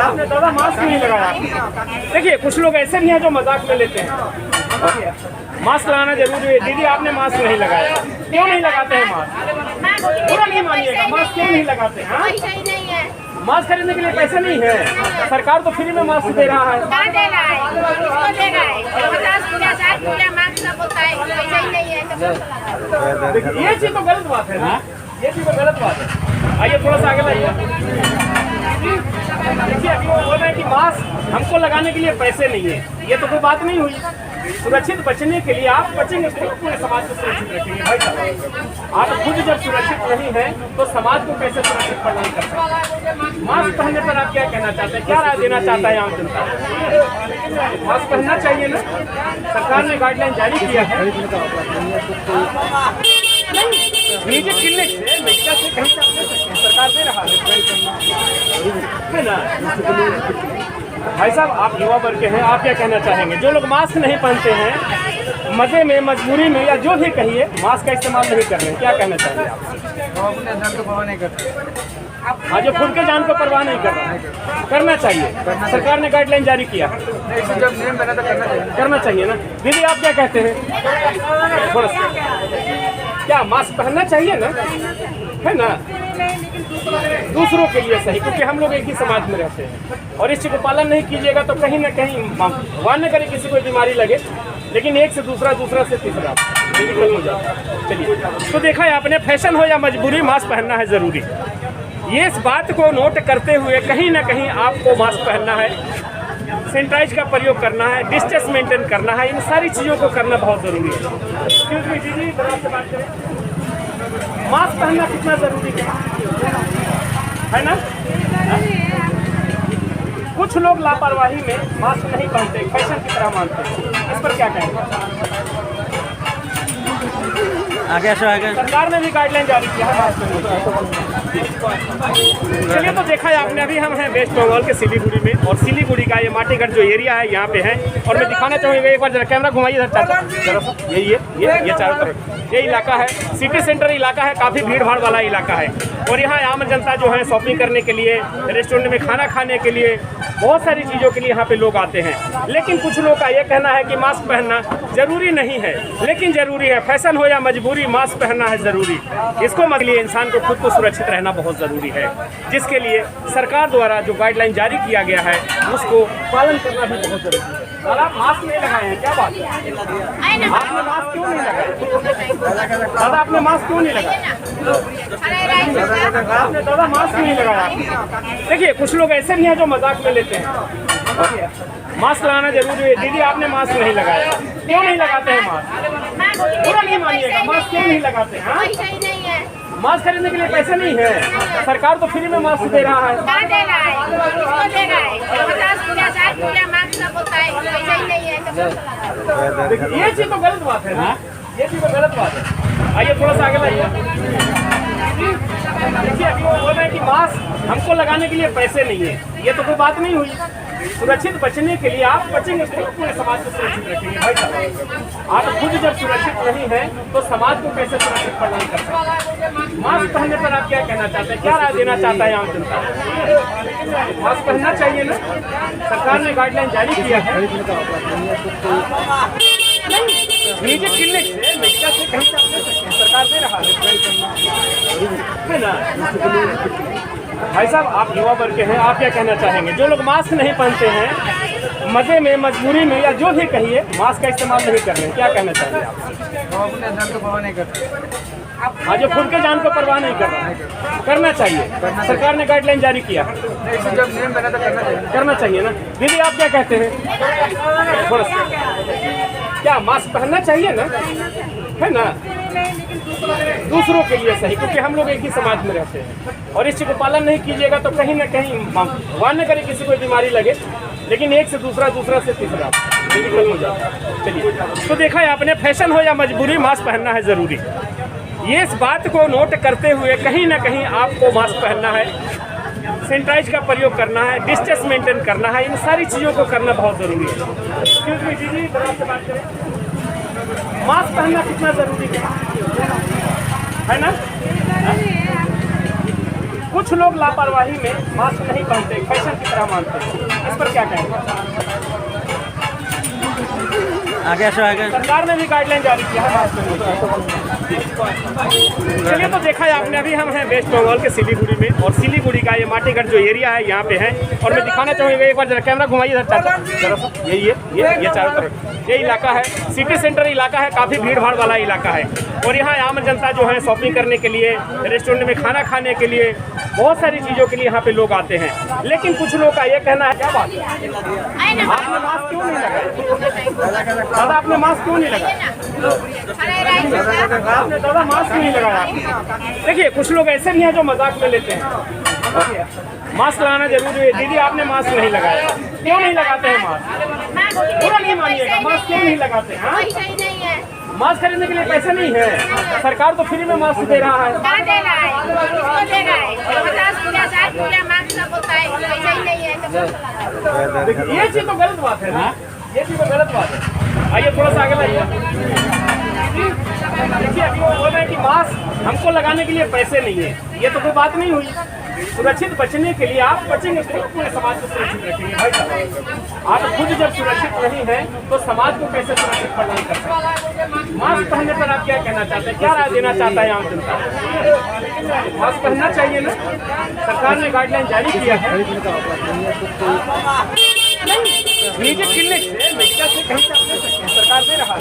आपने दादा मास्क क्यों नहीं लगाया? देखिए कुछ लोग ऐसे भी हैं जो मजाक में लेते हैं, मास्क लगाना जरूरी है। दीदी आपने मास्क नहीं लगाया, क्यों नहीं लगाते हैं मास्क? पूरा नहीं मानिएगा, मास्क क्यों नहीं लगाते हैं?
पैसा ही नहीं है।
मास्क खरीदने के लिए पैसे नहीं है, सरकार तो फ्री में मास्क दे रहा है।
कहाँ दे रहा है? किसको दे रहा है? 50 रुपया 60 रुपया मार्क्स सब होता है, पैसा ही नहीं है तो कौन सा लगा?
देखिए, ये चीज तो गलत बात है ना, ये चीज तो गलत बात है। आइए थोड़ा सा आगे लाइए। देखिए अभी वो बोल रहे हैं कि मास्क हमको लगाने के लिए पैसे नहीं है, ये तो कोई बात नहीं हुई। सुरक्षित बचने के लिए आप बचेंगे तो पूरे समाज को सुरक्षित रखेंगे भाई साहब। आप खुद जब सुरक्षित नहीं है तो समाज को कैसे सुरक्षित प्रदान कर सकते हैं? मास्क पहनने पर आप क्या कहना चाहते हैं, क्या राय देना चाहता है आम जनता? मास्क पहनना चाहिए ना, सरकार ने गाइडलाइन जारी किया है। निजी क्लिनिक से मेडिकल से कहीं से आप ले सकते हैं, सरकार दे रहा है ना। भाई साहब आप युवा वर्ग के हैं, आप क्या कहना चाहेंगे? जो लोग मास्क नहीं पहनते हैं, मजे में मजबूरी में या जो भी कहिए, मास्क का इस्तेमाल नहीं कर रहे हैं, क्या कहना चाहेंगे आप?
अपने जान को परवाह नहीं करते।
हाँ जो खुद के जान को परवाह नहीं कर रहा है, करना चाहिए। सरकार ने गाइडलाइन जारी किया,
जब नियम बना तो
करना चाहिए ना। दीदी आप क्या कहते हैं? थोड़ा सा क्या मास्क पहनना चाहिए ना, है ना, दूसरों के लिए सही, क्योंकि हम लोग एक ही समाज में रहते हैं और इस चीज को पालन नहीं कीजिएगा तो कहीं ना कहीं भगवान न करे किसी को बीमारी लगे, लेकिन एक से दूसरा, दूसरा से तीसरा मेडिकल हो जाता। चलिए तो देखा है आपने, फैशन हो या मजबूरी, मास्क पहनना है जरूरी। ये इस बात को नोट करते हुए कहीं ना कहीं आपको मास्क पहनना है, सैनिटाइज का प्रयोग करना है, डिस्टेंस मेंटेन करना है, इन सारी चीज़ों को करना बहुत ज़रूरी है। क्योंकि दीदी बड़ा से बात करें, मास्क पहनना कितना ज़रूरी है ना? कुछ लोग लापरवाही में मास्क नहीं पहनते, फैशन की तरह मानते हैं, इस पर क्या कहेंगे?
आगे
सरकार ने भी गाइडलाइन जारी किया है मास्क पहनने। चलिए तो देखा है आपने, अभी हम हैं वेस्ट बंगाल के सिलीगुड़ी में, और सिलीगुड़ी का ये माटीगढ़ जो एरिया है यहाँ पे है, और मैं दिखाना चाहूँगा, एक बार जरा कैमरा घुमाइए इधर, ये चारों तरफ ये इलाका है, सिटी सेंटर इलाका है, काफ़ी भीड़ भाड़ वाला इलाका है, और यहाँ आम जनता जो है शॉपिंग करने के लिए, रेस्टोरेंट में खाना खाने के लिए, बहुत सारी चीज़ों के लिए यहाँ पे लोग आते हैं। लेकिन कुछ लोग का ये कहना है कि मास्क पहनना जरूरी नहीं है, लेकिन जरूरी है, फैशन हो या मजबूरी, मास्क पहनना है जरूरी। इसको मग लिए इंसान को खुद को सुरक्षित रहना बहुत ज़रूरी है, जिसके लिए सरकार द्वारा जो गाइडलाइन जारी किया गया है उसको पालन करना भी बहुत ज़रूरी है। और आप मास्क नहीं लगाए हैं, क्या बात है? आपने मास्क क्यों नहीं लगाया? दादा आपने मास्क क्यों नहीं लगाया? आपने दादा मास्क क्यों नहीं लगाया? देखिए कुछ लोग ऐसे भी हैं जो मजाक में लेते हैं, मास्क लगाना जरूरी है। दीदी आपने मास्क नहीं लगाया, क्यों नहीं लगाते हैं मास्क? पूरा नहीं मानिएगा, मास्क क्यों नहीं लगाते हैं?
पैसा ही नहीं है।
मास्क खरीदने के लिए पैसे नहीं है, सरकार तो फ्री में मास्क दे रहा है।
कहाँ दे रहा है? किसको दे रहा है? 50 रुपया 60 रुपया मार्क्स सब होता है, पैसा ही नहीं है तो कौन सा लगा?
देखिए, ये चीज तो गलत बात है ना, ये चीज तो गलत बात है। आइए थोड़ा सा आगे लाइए। देखिए अभी वो बोल रहे हैं कि मास्क हमको लगाने के लिए पैसे नहीं है, ये तो कोई बात नहीं हुई। सुरक्षित बचने के लिए आप बचेंगे तो पूरे समाज को सुरक्षित रखेंगे भाई साहब। आप खुद जब सुरक्षित नहीं है तो समाज को कैसे सुरक्षित प्रदान कर सकते हैं? मास्क पहनने पर आप क्या कहना चाहते हैं, क्या राय देना चाहता है आम जनता? मास्क पहनना चाहिए ना, सरकार ने गाइडलाइन जारी किया है। निजी क्लिनिक से मेडिकल से कहीं से आप ले सकते हैं, सरकार दे रहा है ना। भाई साहब आप युवा वर्ग के हैं, आप क्या कहना चाहेंगे? जो लोग मास्क नहीं पहनते हैं, मजे में मजबूरी में या जो भी कहिए, मास्क का इस्तेमाल नहीं कर रहे हैं, क्या कहना चाहेंगे आप?
हम अपने जान को परवाह नहीं करते।
हाँ, जो खुद के जान को परवाह नहीं कर रहा है, करना चाहिए। सरकार ने गाइडलाइन जारी किया है,
जब नियम बना तो
करना चाहिए ना। दीदी आप क्या कहते हैं? थोड़ा सा क्या मास्क पहनना चाहिए ना, है ना, दूसरों के लिए सही, क्योंकि हम लोग एक ही समाज में रहते हैं और इस चीज को पालन नहीं कीजिएगा तो कहीं ना कहीं भगवान न करे किसी को बीमारी लगे, लेकिन एक से दूसरा, दूसरा से तीसरा मेडिकल हो जाए। चलिए, तो देखा है आपने, फैशन हो या मजबूरी, मास्क पहनना है जरूरी। ये इस बात को नोट करते हुए कहीं ना कहीं आपको मास्क पहनना है, सैनिटाइज का प्रयोग करना है, डिस्टेंस मेंटेन करना है, इन सारी चीज़ों को करना बहुत ज़रूरी है। जी से बात करें, मास्क पहनना कितना ज़रूरी है ना? कुछ लोग लापरवाही में मास्क नहीं पहनते, फैशन की तरह मानते हैं, इस पर क्या कहेंगे?
आगे
सरकार ने भी गाइडलाइन जारी किया है मास्क पहनने। चलिए, तो देखा है आपने, अभी हम हैं वेस्ट बंगाल के सिलीगुड़ी में, और सिलीगुड़ी का ये माटीगढ़ जो एरिया है यहाँ पे है, और मैं दिखाना चाहूँगा, एक बार जरा कैमरा घुमाइए इधर चाचा, जरा सा, ये चारों तरफ ये इलाका है, सिटी सेंटर इलाका है, काफ़ी भीड़ भाड़ वाला इलाका है, और यहाँ आम जनता जो है शॉपिंग करने के लिए, रेस्टोरेंट में खाना खाने के लिए, बहुत सारी चीज़ों के लिए यहाँ पे लोग आते हैं। लेकिन कुछ लोग का ये कहना है, क्या बात है, आपने मास्क क्यों नहीं लगाया? दादा आपने मास्क क्यों नहीं लगाया? आपने दादा मास्क क्यों नहीं लगाया? देखिए, कुछ लोग ऐसे भी हैं जो मजाक में लेते हैं, मास्क लगाना जरूरी है। दीदी आपने मास्क नहीं लगाया, क्यों नहीं लगाते हैं मास्क? पूरा नहीं मानिएगा, मास्क क्यों नहीं लगाते हैं? मास्क खरीदने के लिए पैसे नहीं है, सरकार तो फ्री में मास्क दे रहा है। ये चीज तो गलत बात है ना, ये चीज तो गलत बात है। आइए थोड़ा सा आगे लाइए। देखिए, अभी वो बोल रहे हैं कि मास्क हमको लगाने के लिए पैसे नहीं है, ये तो कोई बात नहीं हुई। सुरक्षित बचने के लिए आप बचेंगे तो पूरे समाज को सुरक्षित रखेंगे भाई साहब। आप खुद जब सुरक्षित नहीं है तो समाज को कैसे सुरक्षित प्रदान कर सकते हैं? मास्क पहनने पर आप क्या कहना चाहते हैं, क्या राय देना चाहता है आम जनता? मास्क पहनना चाहिए ना, सरकार ने गाइडलाइन जारी किया है। निजी क्लिनिक से मेडिकल से कहीं से आप ले सकते हैं, सरकार दे रहा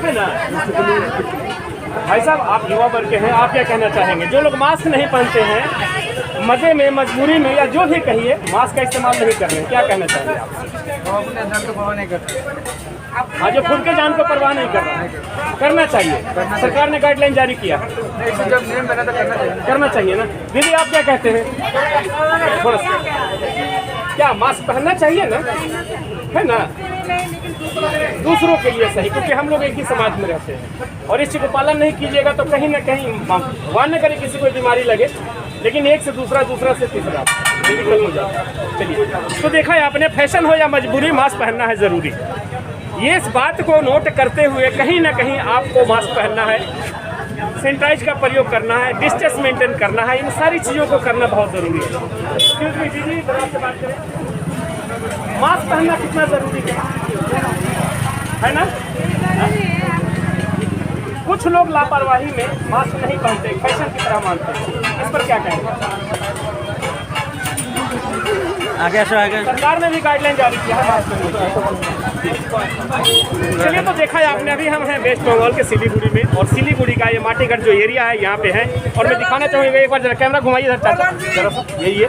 है ना। भाई साहब आप युवा वर्ग के हैं, आप क्या कहना चाहेंगे? जो लोग मास्क नहीं पहनते हैं, मजे में मजबूरी में या जो भी कहिए, मास्क का इस्तेमाल नहीं कर रहे हैं, क्या कहना चाहेंगे आप?
हम अपने जान को परवाह नहीं करते।
हाँ, जो खुद के जान को परवाह नहीं कर रहा है, करना चाहिए। सरकार ने गाइडलाइन जारी किया है,
जब नियम बना तो
करना चाहिए ना। दीदी आप क्या कहते हैं? थोड़ा सा क्या मास्क पहनना चाहिए ना, है ना, दूसरों के लिए सही, क्योंकि हम लोग एक ही समाज में रहते हैं और इस चीज को पालन नहीं कीजिएगा तो कहीं ना कहीं भगवान न करे किसी को बीमारी लगे, लेकिन एक से दूसरा, दूसरा से तीसरा मेडिकल हो जाए। चलिए, तो देखा है आपने, फैशन हो या मजबूरी, मास्क पहनना है जरूरी। ये इस बात को नोट करते हुए कहीं ना कहीं आपको मास्क पहनना है, सैनिटाइज का प्रयोग करना है, डिस्टेंस मेंटेन करना है, इन सारी चीज़ों को करना बहुत ज़रूरी है। जी से बात करें, मास्क पहनना कितना ज़रूरी है ना? कुछ लोग लापरवाही में मास्क नहीं पहनते, फैशन की तरह मानते हैं, इस पर क्या कहेंगे?
आगे
सरकार ने भी गाइडलाइन जारी किया है मास्क पहनने। चलिए, तो देखा है आपने, अभी हम हैं वेस्ट बंगाल के सिलीगुड़ी में, और सिलीगुड़ी का ये माटीगढ़ जो एरिया है यहाँ पे है, और मैं दिखाना चाहूँगा, एक बार जरा कैमरा घुमाइए इधर चाचा, जरा सा, ये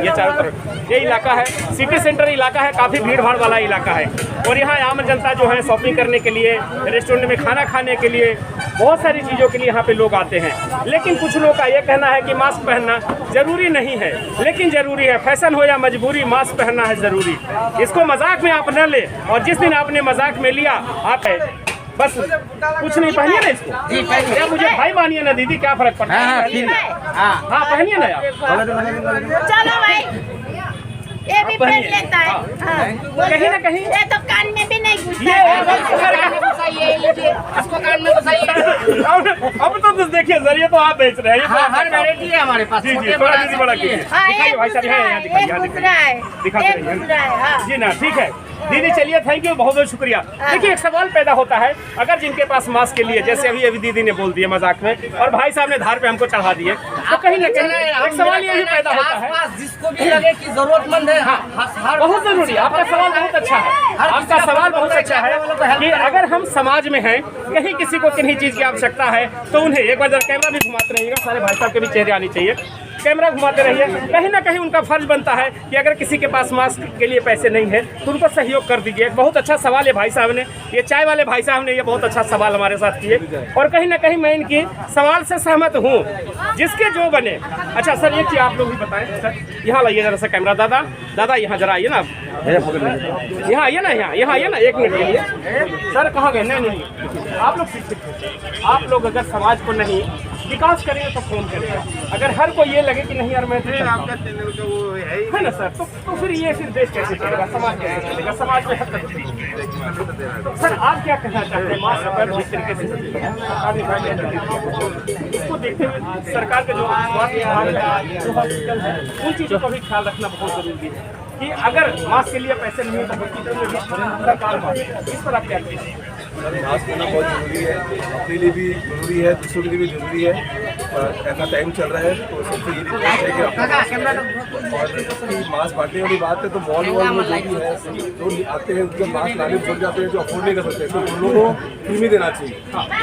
चारों तरफ ये इलाका है, सिटी सेंटर इलाका है, काफ़ी भीड़ भाड़ वाला इलाका है, और यहाँ आम जनता जो है शॉपिंग करने के लिए, रेस्टोरेंट में खाना खाने के लिए, बहुत सारी चीज़ों के लिए यहाँ पे लोग आते हैं। लेकिन कुछ लोग का ये कहना है कि मास्क पहनना जरूरी नहीं है, लेकिन जरूरी है। फैशन हो या मजबूरी, मास्क पहनना है जरूरी। इसको मजाक में आप न ले, और जिस दिन आपने मजाक में लिया, आप बस कुछ नहीं, पहनिए ना इसको, या मुझे भाई मानिए ना दीदी, क्या फर्क पड़ता है? हाँ, पहनिए ना यार।
चलो भाई। ये भी पहन लेता है। हाँ।
कहीं ना कहीं
ये तो कान में भी नहीं घुसता
ये
है। ये लीजिए, इसको कान में घुसाइए।
अब तो देखिए जरिए तो आप बेच रहे हैं, ये तो
हाँ,
आपका
हर
काम है।
वैरायटी है हमारे पास।
जी जी
छोटे
थोड़ा
बड़ा
दीदी
सब
बड़ा
चीज़ है।
कीजिए,
हाँ,
दिखाइए
एक
भाई साहब,
दूसरा
यहाँ
है,
दिखाइए,
एक
यहाँ
दूसरा है,
दिखाते
एक
रहिए।
दूसरा है। हाँ।
जी ना, ठीक है दीदी, चलिए थैंक यू, बहुत बहुत शुक्रिया। देखिए एक सवाल पैदा होता है, अगर जिनके पास मास्क के लिए, जैसे अभी दीदी ने बोल दिया मजाक में और भाई साहब ने धार पे हमको चढ़ा दिए, तो कहीं ना कहीं एक सवाल ये भी पैदा होता है।
आसपास जिसको भी लगे कि जरूरतमंद है, हर
बहुत जरूरी, आपका सवाल बहुत अच्छा है, आपका सवाल बहुत अच्छा है कि अगर हम समाज में हैं, कहीं किसी को किन्हीं चीज की आवश्यकता है तो उन्हें एक बार जरा कैमरा भी घुमाते रहिएगा, सारे भाई साहब के भी चेहरे आनी चाहिए, कैमरा घुमाते रहिए। कहीं ना कहीं उनका फर्ज बनता है कि अगर किसी के पास मास्क के लिए पैसे नहीं है तो उनको सहयोग कर दीजिए। एक बहुत अच्छा सवाल है भाई साहब ने, ये चाय वाले भाई साहब ने ये बहुत अच्छा सवाल हमारे साथ किए और कहीं ना कहीं मैं इनकी सवाल से सहमत हूँ, जिसके जो बने। अच्छा सर, एक चीज आप लोग भी बताएं सर, यहाँ लाइए जरा सा कैमरा, दादा यहाँ जरा आइए ना, यहाँ आइए ना, यहाँ आइए ना, 1 मिनट के लिए। सर कहाँ गए? नहीं, आप लोग शिक्षित हैं, आप लोग अगर समाज को नहीं विकास करेंगे तो कौन करेगा? अगर हर कोई ये लगे कि नहीं यार मैं तो
आपका चैनल का वो
है ना सर, तो फिर ये फिर देश कैसे चलेगा, समाज कैसे चलेगा? समाज में हर तरह की। सर आप क्या कहना चाहते हैं? मास्क पर जिस तरीके से सरकार ने गाइडलाइन दी है, इसको देखते हुए सरकार के जो स्वास्थ्य विभाग है, जो हॉस्पिटल है, उन चीज़ों का भी ख्याल रखना बहुत जरूरी है कि अगर मास्क के लिए पैसे नहीं हो तो हॉस्पिटल में भी सरकार मांगे। इस पर आप क्या कहेंगे?
मास्क होना बहुत ज़रूरी है, अपने लिए भी ज़रूरी है, दूसरों के लिए भी ज़रूरी है। ऐसा टाइम चल रहा है तो सबसे ये रिक्वेस्ट है कि अपना और मास्क बांटने वाली बात है तो मॉल में जो भी है जो आते हैं उनके मास्क लाने भूल जाते हैं, जो अफोर्ड नहीं कर सकते, तो उन लोगों को फ्री में देना चाहिए।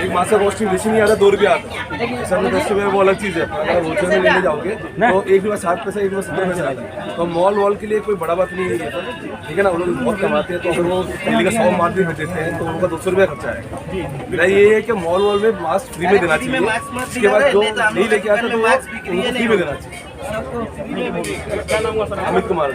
एक मास्क का कॉस्ट बेसी नहीं आता, 2 रुपये आता है, सब में 10 रुपये वो अलग चीज़ है। अगर होलसेल में लेने जाओगे तो एक रुपये 60 पैसा, एक रुपये 70 पैसा आता है। तो मॉल के लिए कोई बड़ा बात नहीं है, ठीक है ना। उन लोग बहुत कमाते हैं तो अगर वो दिल्ली का 100 मार्केट में देते हैं तो उनका 200 रुपये खर्चा है। मेरा ये है कि मॉल में मास्क फ्री में देना चाहिए, इसके बाद जो नहीं लेके आते तो उनको फ्री में देना चाहिए।
क्या नाम हुआ sir?
Amit Kumar.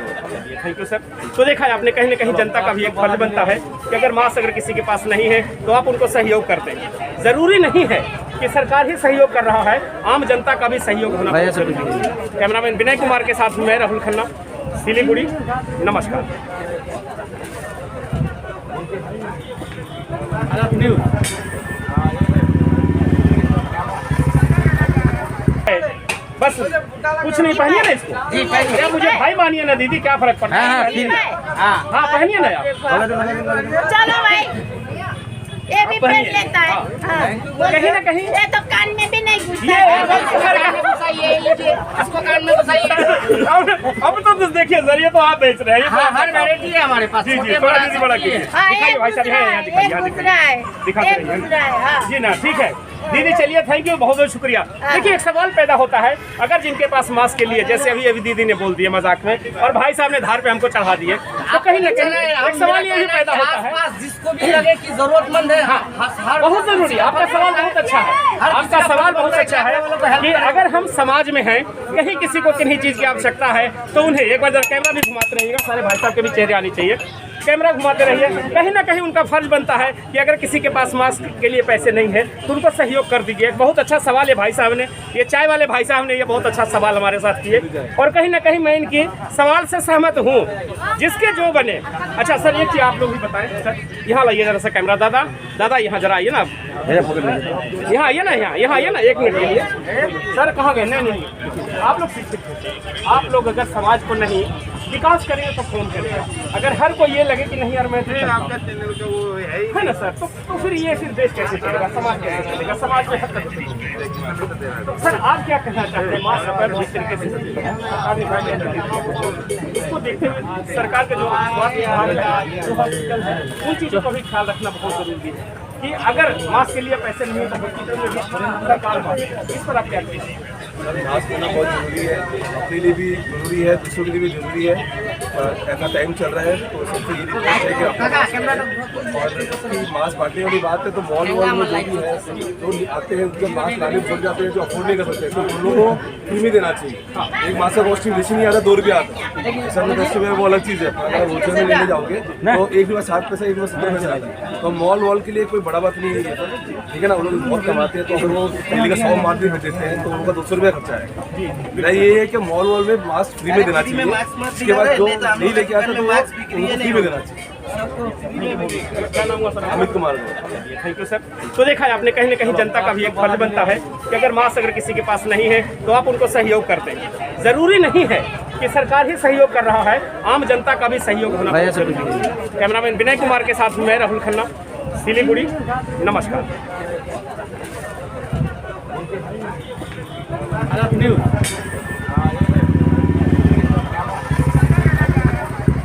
Thank you sir. तो देखा है आपने, कहीं ना कहीं जनता का भी एक फर्ज बनता है कि अगर मास्क अगर किसी के पास नहीं है तो आप उनको सहयोग करते हैं। जरूरी नहीं है कि सरकार ही सहयोग कर रहा है, आम जनता का भी सहयोग होना बहुत जरूरी है। कैमरामैन विनय कुमार के साथ मैं राहुल खन्ना, सिलीगुड़ी। नमस्कार। बस कुछ नहीं, पहनिए ना इसको। क्या मुझे भाई मानिए ना दीदी, क्या फर्क पड़ता है? हाँ पहनिए ना यार।
चलो भाई, ये भी पहन लेता है। हाँ।
कहीं ना कहीं
ये तो कान में भी नहीं घुसता है। ये लीजिए, इसको कान में घुसाइए।
अब तो देखिए जरिए तो आप बेच रहे हैं, ये तो
हाँ,
आपका
हर
काम है।
वैरायटी है हमारे पास।
जी जी
छोटे
थोड़ा
बड़ा
दीदी
सब
बड़ा
चीज़ है।
कीजिए,
हाँ,
दिखाइए
एक
भाई साहब,
दूसरा
यहाँ
है,
दिखाइए,
एक दूसरा है,
दिखाते
एक
रहिए।
दूसरा है। हाँ।
जी ना, ठीक है दीदी, चलिए थैंक यू, बहुत बहुत शुक्रिया। देखिए एक सवाल पैदा होता है, अगर जिनके पास मास्क के लिए, जैसे अभी दीदी ने बोल दिया मजाक में और भाई साहब ने धार पे हमको चढ़ा दिए, तो कहीं ना कहीं एक सवाल ये भी पैदा होता है।
आसपास जिसको भी लगे कि जरूरतमंद है,
बहुत जरूरी, आपका सवाल बहुत अच्छा है, आपका सवाल बहुत अच्छा है कि अगर हम समाज में हैं, कहीं किसी को किन्हीं चीज की आवश्यकता है तो उन्हें एक बार जरा कैमरा भी घुमाते रहिएगा, सारे भाई साहब के भी चेहरे आनी चाहिए, कैमरा घुमाते रहिए। कहीं ना कहीं उनका फर्ज बनता है कि अगर किसी के पास मास्क के लिए पैसे नहीं है तो उनको सहयोग कर दीजिए। एक बहुत अच्छा सवाल है भाई साहब ने, ये चाय वाले भाई साहब ने ये बहुत अच्छा सवाल हमारे साथ किए और कहीं ना कहीं मैं इनकी सवाल से सहमत हूँ, जिसके जो बने। अच्छा सर, एक चीज आप लोग भी बताएं सर, यहाँ लाइए जरा सा कैमरा, दादा यहाँ जरा आइए ना, यहाँ आइए ना, यहाँ आइए ना, 1 मिनट के लिए। सर कहाँ गए? नहीं, आप लोग शिक्षित हैं, आप लोग अगर समाज को नहीं विकास करेंगे तो कौन करेगा? अगर हर कोई ये लगे कि नहीं यार मैं तो
आपका चैनल का वो
है ना सर, तो फिर ये फिर देश कैसे चलेगा, समाज कैसे चलेगा? समाज में हर तरह की। सर आप क्या कहना चाहते हैं? मास्क पर जिस तरीके से सरकार ने गाइडलाइन दी है, इसको देखते हुए सरकार के जो स्वास्थ्य विभाग है, जो हॉस्पिटल है, उन चीज़ों का भी ख्याल रखना बहुत जरूरी है कि अगर मास्क के लिए पैसे नहीं हो तो हॉस्पिटल में भी सरकार मांगे। इस पर आप क्या कहेंगे?
मास्क होना बहुत ज़रूरी है, अपने लिए भी ज़रूरी है, दूसरों के लिए भी ज़रूरी है। ऐसा टाइम चल रहा है तो सबसे ये रिक्वेस्ट है कि अपना और मास्क बांटने वाली बात है तो मॉल में जो भी है जो आते हैं उनके मास्क लाने भूल जाते हैं, जो अफोर्ड नहीं कर सकते, तो उन लोगों को फ्री में देना चाहिए। एक मास्क का कॉस्ट बेसी नहीं आता, 2 रुपये आता है, सब में 10 रुपये वो अलग चीज़ है। अगर होलसेल में लेने जाओगे तो एक रुपये 60 पैसा, एक रुपये 70 पैसा आता है। तो मॉल के लिए कोई बड़ा बात नहीं है, ठीक है ना। उन लोग बहुत कमाते हैं तो अगर वो दिल्ली का 100 मार्केट में देते हैं तो उनका 200 रुपये खर्चा है। मेरा ये है कि मॉल में मास्क फ्री में देना चाहिए, इसके बाद जो नहीं लेके आते तो उनको फ्री में देना चाहिए।
क्या नाम हुआ sir?
Amit Kumar.
Thank you sir. तो देखा है आपने, कहीं ना कहीं जनता का भी एक फर्ज बनता है कि अगर मास्क अगर किसी के पास नहीं है तो आप उनको सहयोग करते हैं। जरूरी नहीं है कि सरकार ही सहयोग कर रहा है, आम जनता का भी सहयोग होना बहुत जरूरी है। कैमरामैन विनय कुमार के साथ मैं राहुल खन्ना, सिलीगुड़ी। नमस्कार।
न्यूज़